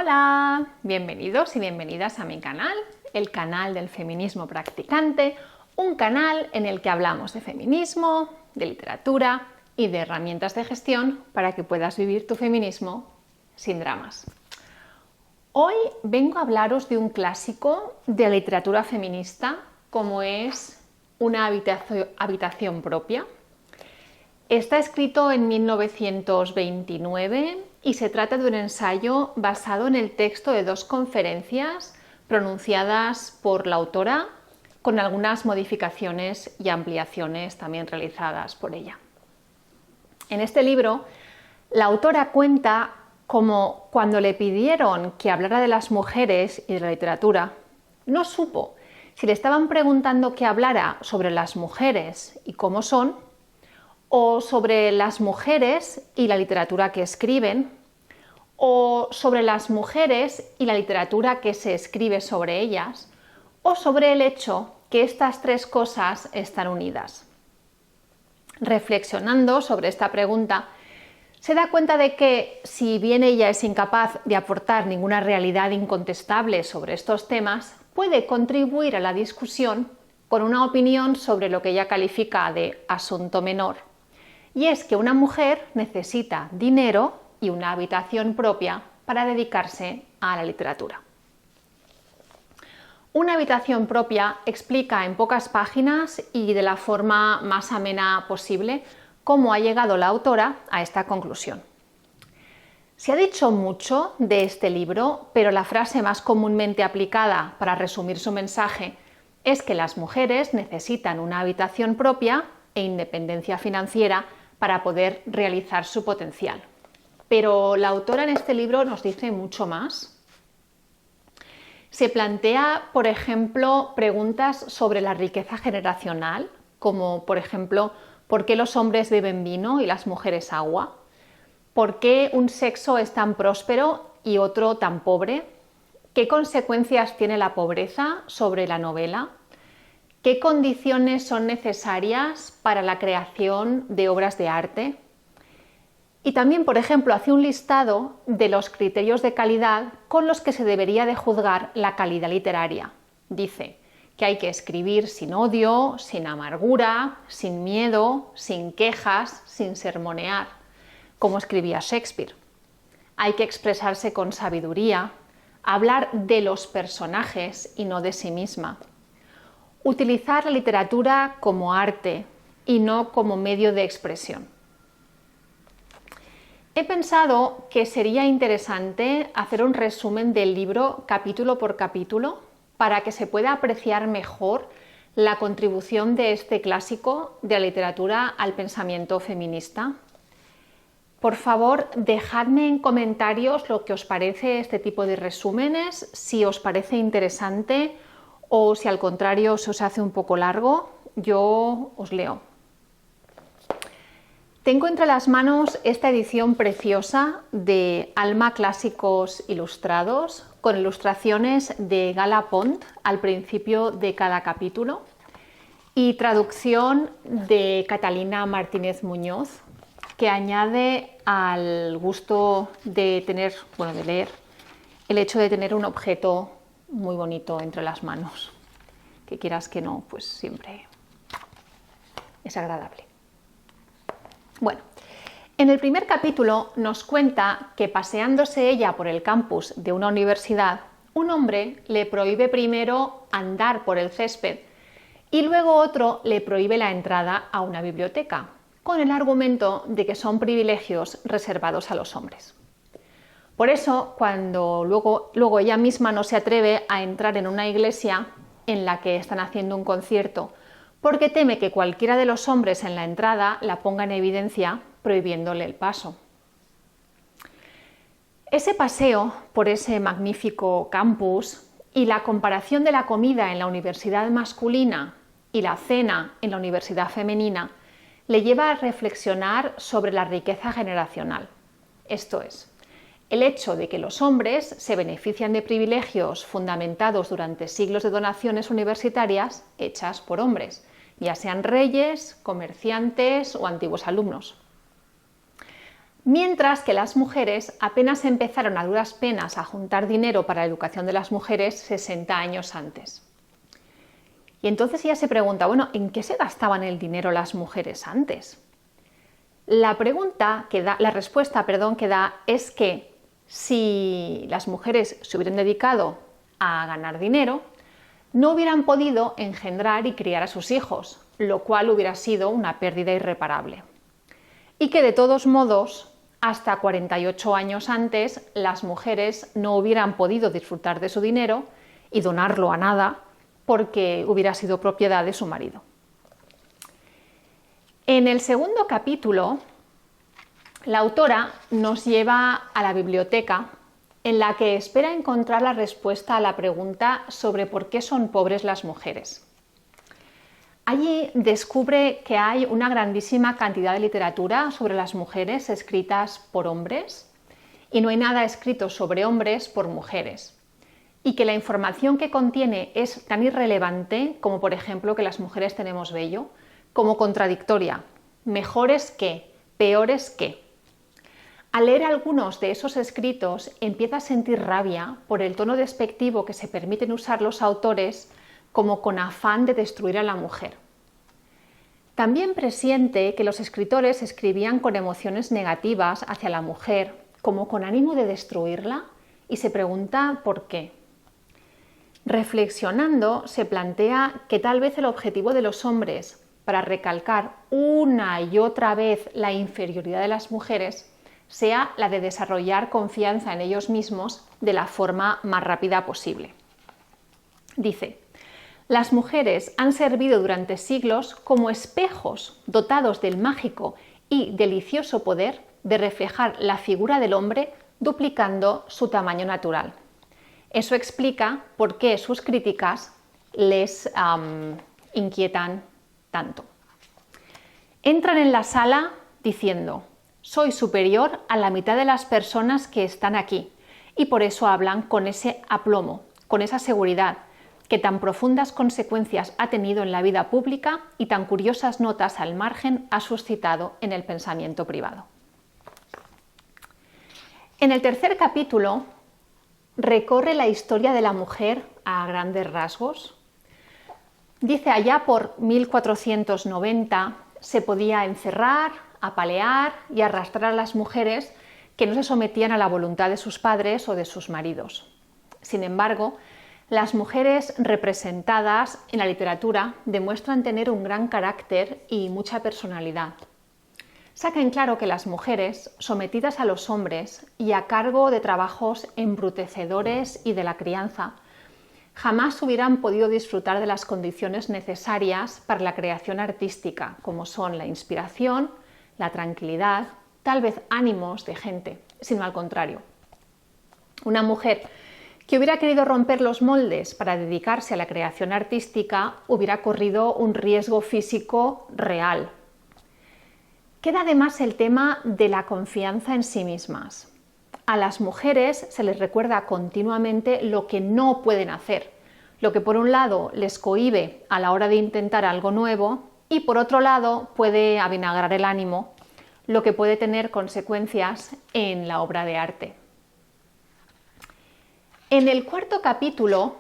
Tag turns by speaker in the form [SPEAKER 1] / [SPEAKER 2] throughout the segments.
[SPEAKER 1] Hola, bienvenidos y bienvenidas a mi canal, el canal del feminismo practicante, un canal en el que hablamos de feminismo, de literatura y de herramientas de gestión para que puedas vivir tu feminismo sin dramas. Hoy vengo a hablaros de un clásico de la literatura feminista como es Una habitación propia. Está escrito en 1929 y se trata de un ensayo basado en el texto de dos conferencias pronunciadas por la autora, con algunas modificaciones y ampliaciones también realizadas por ella. En este libro, la autora cuenta cómo cuando le pidieron que hablara de las mujeres y de la literatura, no supo si le estaban preguntando que hablara sobre las mujeres y cómo son, o sobre las mujeres y la literatura que escriben, o sobre las mujeres y la literatura que se escribe sobre ellas, o sobre el hecho que estas tres cosas están unidas. Reflexionando sobre esta pregunta, se da cuenta de que, si bien ella es incapaz de aportar ninguna realidad incontestable sobre estos temas, puede contribuir a la discusión con una opinión sobre lo que ella califica de asunto menor, y es que una mujer necesita dinero y una habitación propia para dedicarse a la literatura. Una habitación propia explica en pocas páginas y de la forma más amena posible cómo ha llegado la autora a esta conclusión. Se ha dicho mucho de este libro, pero la frase más comúnmente aplicada para resumir su mensaje es que las mujeres necesitan una habitación propia e independencia financiera para poder realizar su potencial. Pero la autora en este libro nos dice mucho más. Se plantea, por ejemplo, preguntas sobre la riqueza generacional, como por ejemplo, ¿por qué los hombres beben vino y las mujeres agua? ¿Por qué un sexo es tan próspero y otro tan pobre? ¿Qué consecuencias tiene la pobreza sobre la novela? ¿Qué condiciones son necesarias para la creación de obras de arte? Y también, por ejemplo, hace un listado de los criterios de calidad con los que se debería de juzgar la calidad literaria. Dice que hay que escribir sin odio, sin amargura, sin miedo, sin quejas, sin sermonear, como escribía Shakespeare. Hay que expresarse con sabiduría, hablar de los personajes y no de sí misma. Utilizar la literatura como arte y no como medio de expresión. He pensado que sería interesante hacer un resumen del libro capítulo por capítulo para que se pueda apreciar mejor la contribución de este clásico de la literatura al pensamiento feminista. Por favor, dejadme en comentarios lo que os parece este tipo de resúmenes, si os parece interesante o si al contrario se os hace un poco largo. Yo os leo. Tengo entre las manos esta edición preciosa de Alma Clásicos Ilustrados, con ilustraciones de Gala Pont al principio de cada capítulo y traducción de Catalina Martínez Muñoz, que añade al gusto de leer, el hecho de tener un objeto muy bonito entre las manos, que quieras que no, pues siempre es agradable. Bueno, en el primer capítulo nos cuenta que, paseándose ella por el campus de una universidad, un hombre le prohíbe primero andar por el césped y luego otro le prohíbe la entrada a una biblioteca, con el argumento de que son privilegios reservados a los hombres. Por eso, cuando luego ella misma no se atreve a entrar en una iglesia en la que están haciendo un concierto, porque teme que cualquiera de los hombres en la entrada la ponga en evidencia prohibiéndole el paso. Ese paseo por ese magnífico campus y la comparación de la comida en la universidad masculina y la cena en la universidad femenina le lleva a reflexionar sobre la riqueza generacional. Esto es, el hecho de que los hombres se benefician de privilegios fundamentados durante siglos de donaciones universitarias hechas por hombres, ya sean reyes, comerciantes o antiguos alumnos. mientras que las mujeres apenas empezaron a duras penas a juntar dinero para la educación de las mujeres 60 años antes. Y entonces ella se pregunta, bueno, ¿en qué se gastaban el dinero las mujeres antes? La respuesta que da es que si las mujeres se hubieran dedicado a ganar dinero, no hubieran podido engendrar y criar a sus hijos, lo cual hubiera sido una pérdida irreparable. Y que de todos modos, hasta 48 años antes, las mujeres no hubieran podido disfrutar de su dinero y donarlo a nada porque hubiera sido propiedad de su marido. En el segundo capítulo, la autora nos lleva a la biblioteca en la que espera encontrar la respuesta a la pregunta sobre por qué son pobres las mujeres. Allí descubre que hay una grandísima cantidad de literatura sobre las mujeres escritas por hombres y no hay nada escrito sobre hombres por mujeres. Y que la información que contiene es tan irrelevante como, por ejemplo, que las mujeres tenemos vello, como contradictoria, mejores que, peores que. Al leer algunos de esos escritos empieza a sentir rabia por el tono despectivo que se permiten usar los autores como con afán de destruir a la mujer. También presiente que los escritores escribían con emociones negativas hacia la mujer, como con ánimo de destruirla, y se pregunta por qué. Reflexionando, se plantea que tal vez el objetivo de los hombres para recalcar una y otra vez la inferioridad de las mujeres sea la de desarrollar confianza en ellos mismos de la forma más rápida posible. Dice, las mujeres han servido durante siglos como espejos dotados del mágico y delicioso poder de reflejar la figura del hombre duplicando su tamaño natural. Eso explica por qué sus críticas les inquietan tanto. Entran en la sala diciendo, soy superior a la mitad de las personas que están aquí, y por eso hablan con ese aplomo, con esa seguridad, que tan profundas consecuencias ha tenido en la vida pública y tan curiosas notas al margen ha suscitado en el pensamiento privado. En el tercer capítulo recorre la historia de la mujer a grandes rasgos. Dice, allá por 1490 se podía encerrar, apalear y arrastrar a las mujeres que no se sometían a la voluntad de sus padres o de sus maridos. Sin embargo, las mujeres representadas en la literatura demuestran tener un gran carácter y mucha personalidad. Saca en claro que las mujeres, sometidas a los hombres y a cargo de trabajos embrutecedores y de la crianza, jamás hubieran podido disfrutar de las condiciones necesarias para la creación artística, como son la inspiración, la tranquilidad, tal vez ánimos de gente, sino al contrario. Una mujer que hubiera querido romper los moldes para dedicarse a la creación artística hubiera corrido un riesgo físico real. Queda además el tema de la confianza en sí mismas. A las mujeres se les recuerda continuamente lo que no pueden hacer, lo que por un lado les cohíbe a la hora de intentar algo nuevo y por otro lado puede avinagrar el ánimo, lo que puede tener consecuencias en la obra de arte. En el cuarto capítulo,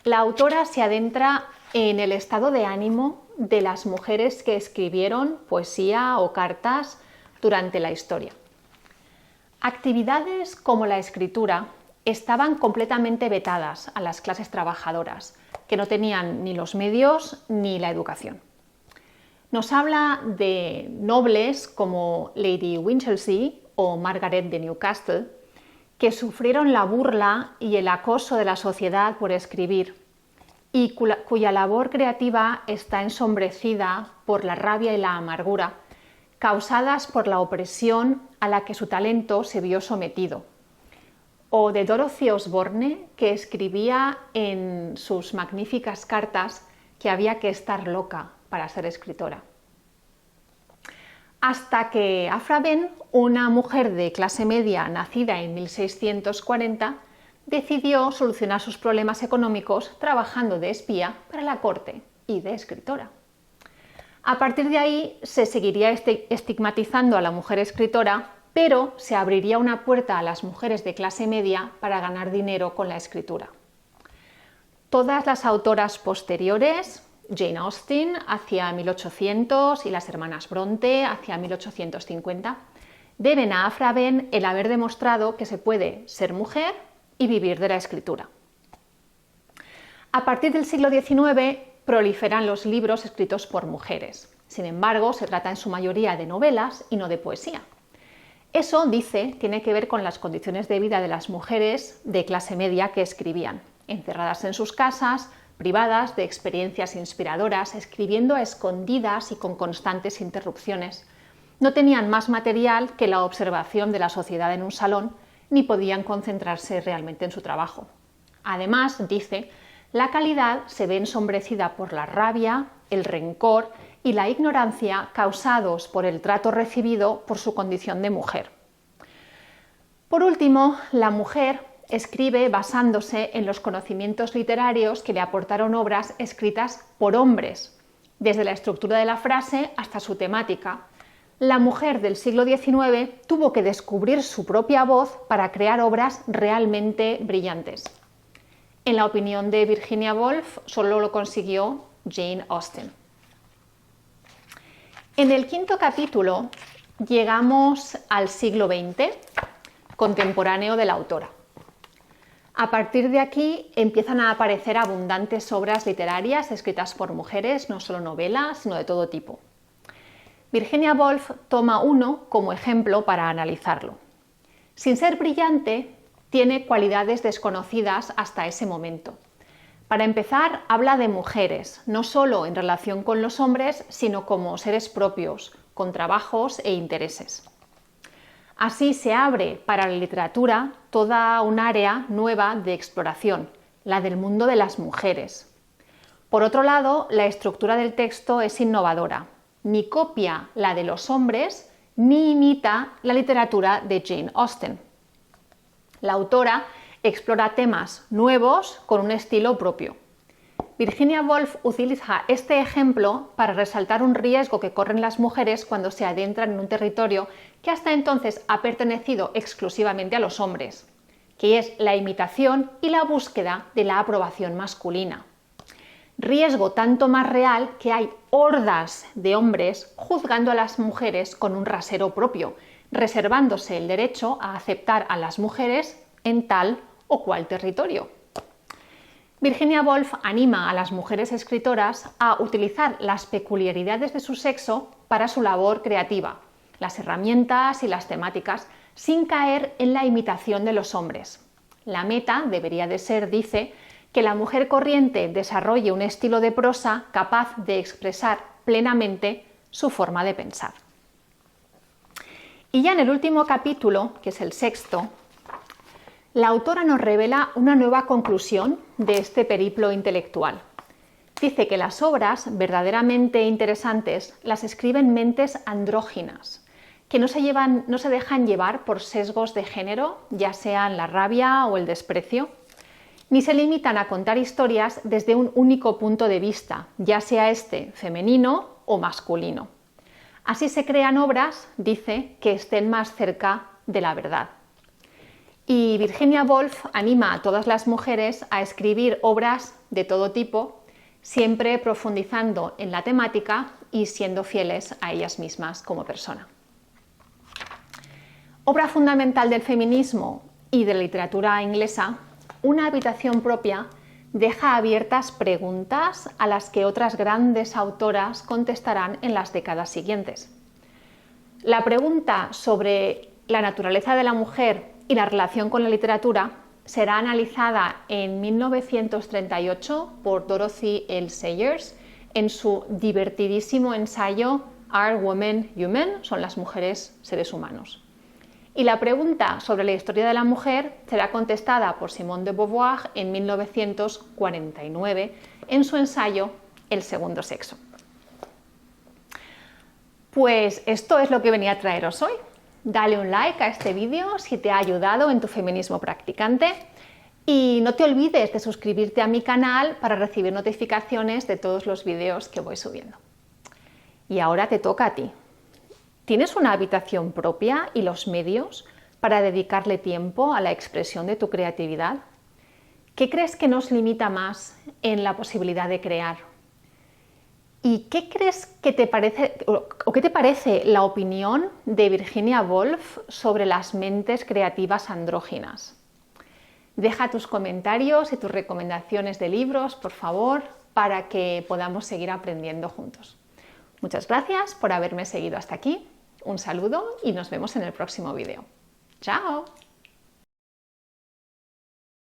[SPEAKER 1] la autora se adentra en el estado de ánimo de las mujeres que escribieron poesía o cartas durante la historia. Actividades como la escritura estaban completamente vetadas a las clases trabajadoras, que no tenían ni los medios ni la educación. Nos habla de nobles como Lady Winchelsea o Margaret de Newcastle, que sufrieron la burla y el acoso de la sociedad por escribir y cuya labor creativa está ensombrecida por la rabia y la amargura causadas por la opresión a la que su talento se vio sometido. O de Dorothy Osborne, que escribía en sus magníficas cartas que había que estar loca para ser escritora. Hasta que Aphra Behn, una mujer de clase media nacida en 1640, decidió solucionar sus problemas económicos trabajando de espía para la corte y de escritora. A partir de ahí se seguiría estigmatizando a la mujer escritora, pero se abriría una puerta a las mujeres de clase media para ganar dinero con la escritura. Todas las autoras posteriores, Jane Austen hacia 1800 y las hermanas Bronte hacia 1850, deben a Aphra Behn el haber demostrado que se puede ser mujer y vivir de la escritura. A partir del siglo XIX proliferan los libros escritos por mujeres. Sin embargo, se trata en su mayoría de novelas y no de poesía. Eso, dice, tiene que ver con las condiciones de vida de las mujeres de clase media que escribían, encerradas en sus casas, privadas de experiencias inspiradoras, escribiendo a escondidas y con constantes interrupciones. No tenían más material que la observación de la sociedad en un salón, ni podían concentrarse realmente en su trabajo. Además, dice, la calidad se ve ensombrecida por la rabia, el rencor y la ignorancia causados por el trato recibido por su condición de mujer. Por último, la mujer escribe basándose en los conocimientos literarios que le aportaron obras escritas por hombres, desde la estructura de la frase hasta su temática. La mujer del siglo XIX tuvo que descubrir su propia voz para crear obras realmente brillantes. En la opinión de Virginia Woolf, solo lo consiguió Jane Austen. En el quinto capítulo llegamos al siglo XX, contemporáneo de la autora. A partir de aquí empiezan a aparecer abundantes obras literarias escritas por mujeres, no solo novelas, sino de todo tipo. Virginia Woolf toma uno como ejemplo para analizarlo. Sin ser brillante, tiene cualidades desconocidas hasta ese momento. Para empezar, habla de mujeres, no solo en relación con los hombres, sino como seres propios, con trabajos e intereses. Así se abre para la literatura toda un área nueva de exploración, la del mundo de las mujeres. Por otro lado, la estructura del texto es innovadora. Ni copia la de los hombres, ni imita la literatura de Jane Austen. La autora explora temas nuevos con un estilo propio. Virginia Woolf utiliza este ejemplo para resaltar un riesgo que corren las mujeres cuando se adentran en un territorio que hasta entonces ha pertenecido exclusivamente a los hombres, que es la imitación y la búsqueda de la aprobación masculina. Riesgo tanto más real que hay hordas de hombres juzgando a las mujeres con un rasero propio, reservándose el derecho a aceptar a las mujeres en tal o cual territorio. Virginia Woolf anima a las mujeres escritoras a utilizar las peculiaridades de su sexo para su labor creativa, las herramientas y las temáticas, sin caer en la imitación de los hombres. La meta debería de ser, dice, que la mujer corriente desarrolle un estilo de prosa capaz de expresar plenamente su forma de pensar. Y ya en el último capítulo, que es el sexto, la autora nos revela una nueva conclusión de este periplo intelectual. Dice que las obras verdaderamente interesantes las escriben mentes andróginas, que no se dejan llevar por sesgos de género, ya sean la rabia o el desprecio, ni se limitan a contar historias desde un único punto de vista, ya sea este femenino o masculino. Así se crean obras, dice, que estén más cerca de la verdad. Y Virginia Woolf anima a todas las mujeres a escribir obras de todo tipo, siempre profundizando en la temática y siendo fieles a ellas mismas como persona. Obra fundamental del feminismo y de la literatura inglesa, Una habitación propia deja abiertas preguntas a las que otras grandes autoras contestarán en las décadas siguientes. La pregunta sobre la naturaleza de la mujer y la relación con la literatura será analizada en 1938 por Dorothy L. Sayers en su divertidísimo ensayo Are Women Human? ¿Son las mujeres seres humanos? Y la pregunta sobre la historia de la mujer será contestada por Simone de Beauvoir en 1949 en su ensayo El segundo sexo. Pues esto es lo que venía a traeros hoy. Dale un like a este vídeo si te ha ayudado en tu feminismo practicante y no te olvides de suscribirte a mi canal para recibir notificaciones de todos los vídeos que voy subiendo. Y ahora te toca a ti. ¿Tienes una habitación propia y los medios para dedicarle tiempo a la expresión de tu creatividad? ¿Qué crees que nos limita más en la posibilidad de crear? ¿Y qué crees que te parece, o qué te parece la opinión de Virginia Woolf sobre las mentes creativas andróginas? Deja tus comentarios y tus recomendaciones de libros, por favor, para que podamos seguir aprendiendo juntos. Muchas gracias por haberme seguido hasta aquí. Un saludo y nos vemos en el próximo vídeo. ¡Chao!